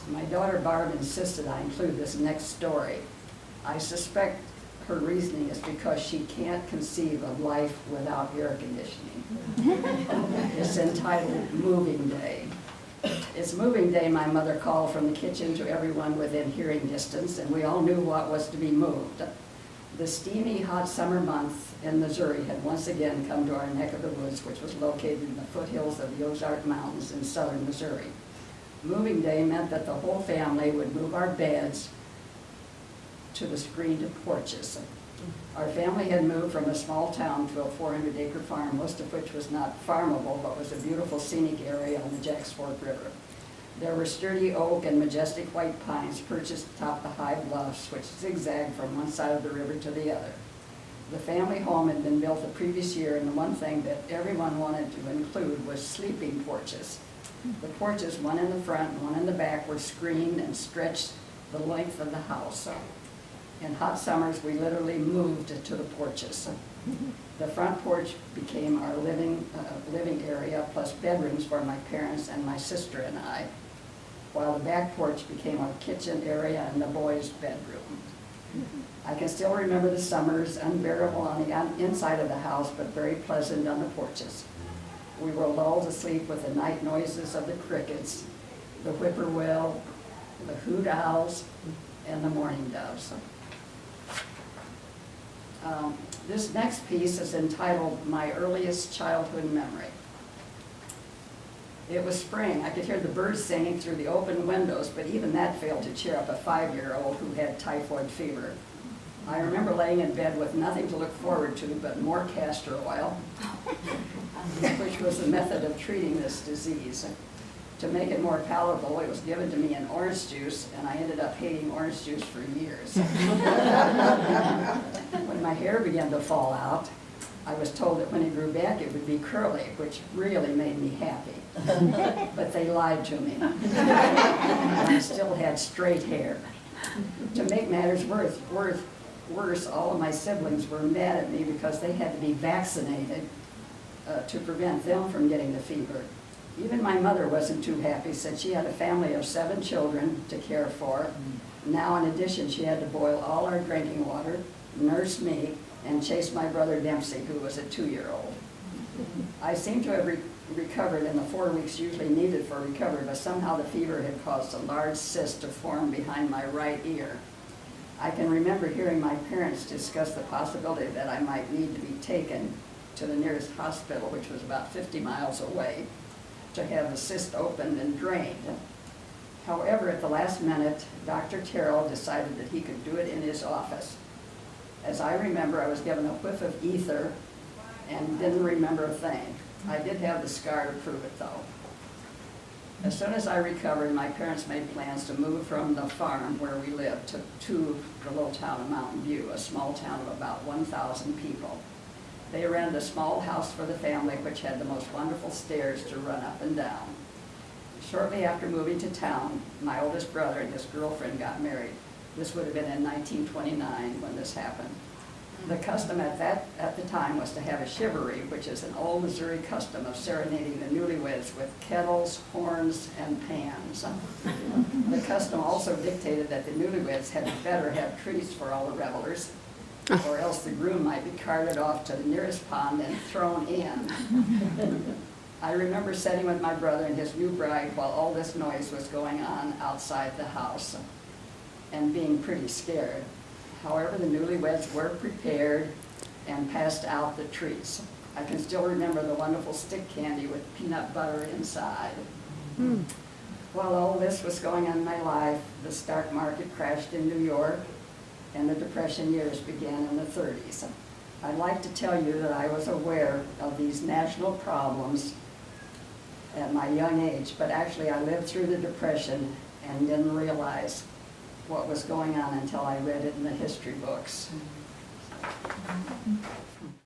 My daughter Barb insisted I include this next story. I suspect her reasoning is because she can't conceive of life without air conditioning. It's entitled Moving Day. It's moving day, my mother called from the kitchen to everyone within hearing distance, and we all knew what was to be moved. The steamy, hot summer month in Missouri had once again come to our neck of the woods, which was located in the foothills of the Ozark Mountains in southern Missouri. Moving day meant that the whole family would move our beds to the screened porches. Our family had moved from a small town to a 400-acre farm, most of which was not farmable, but was a beautiful scenic area on the Jacks Fork River. There were sturdy oak and majestic white pines perched atop the high bluffs, which zigzagged from one side of the river to the other. The family home had been built the previous year, and the one thing that everyone wanted to include was sleeping porches. The porches, one in the front and one in the back, were screened and stretched the length of the house. In hot summers, we literally moved to the porches. The front porch became our living area, plus bedrooms for my parents and my sister and I, while the back porch became our kitchen area and the boys' bedroom. I can still remember the summers, unbearable on the inside of the house, but very pleasant on the porches. We were lulled to sleep with the night noises of the crickets, the whippoorwill, the hoot owls, and the mourning doves. This next piece is entitled My Earliest Childhood Memory. It was spring. I could hear the birds singing through the open windows, but even that failed to cheer up a 5-year-old who had typhoid fever. I remember laying in bed with nothing to look forward to but more castor oil, which was the method of treating this disease. To make it more palatable, it was given to me in orange juice, and I ended up hating orange juice for years. When my hair began to fall out, I was told that when it grew back it would be curly, which really made me happy. But they lied to me. I still had straight hair. To make matters worse, all of my siblings were mad at me because they had to be vaccinated to prevent them from getting the fever. Even my mother wasn't too happy, since she had a family of 7 children to care for. Now, in addition, she had to boil all our drinking water, nurse me, and chase my brother Dempsey, who was a 2-year-old. I seem to have recovered in the 4 weeks usually needed for recovery, but somehow the fever had caused a large cyst to form behind my right ear. I can remember hearing my parents discuss the possibility that I might need to be taken to the nearest hospital, which was about 50 miles away, to have the cyst opened and drained. However, at the last minute, Dr. Terrell decided that he could do it in his office. As I remember, I was given a whiff of ether and didn't remember a thing. I did have the scar to prove it, though. As soon as I recovered, my parents made plans to move from the farm where we lived to the little town of Mountain View, a small town of about 1,000 people. They rented a small house for the family, which had the most wonderful stairs to run up and down. Shortly after moving to town, my oldest brother and his girlfriend got married. This would have been in 1929 when this happened. The custom at the time was to have a chivalry, which is an old Missouri custom of serenading the newlyweds with kettles, horns, and pans. The custom also dictated that the newlyweds had better have treats for all the revelers, or else the groom might be carted off to the nearest pond and thrown in. I remember sitting with my brother and his new bride while all this noise was going on outside the house and being pretty scared. However, the newlyweds were prepared and passed out the treats. I can still remember the wonderful stick candy with peanut butter inside. While all this was going on in my life, the stock market crashed in New York, and the Depression years began in the 30s. I'd like to tell you that I was aware of these national problems at my young age, but actually I lived through the Depression and didn't realize what was going on until I read it in the history books.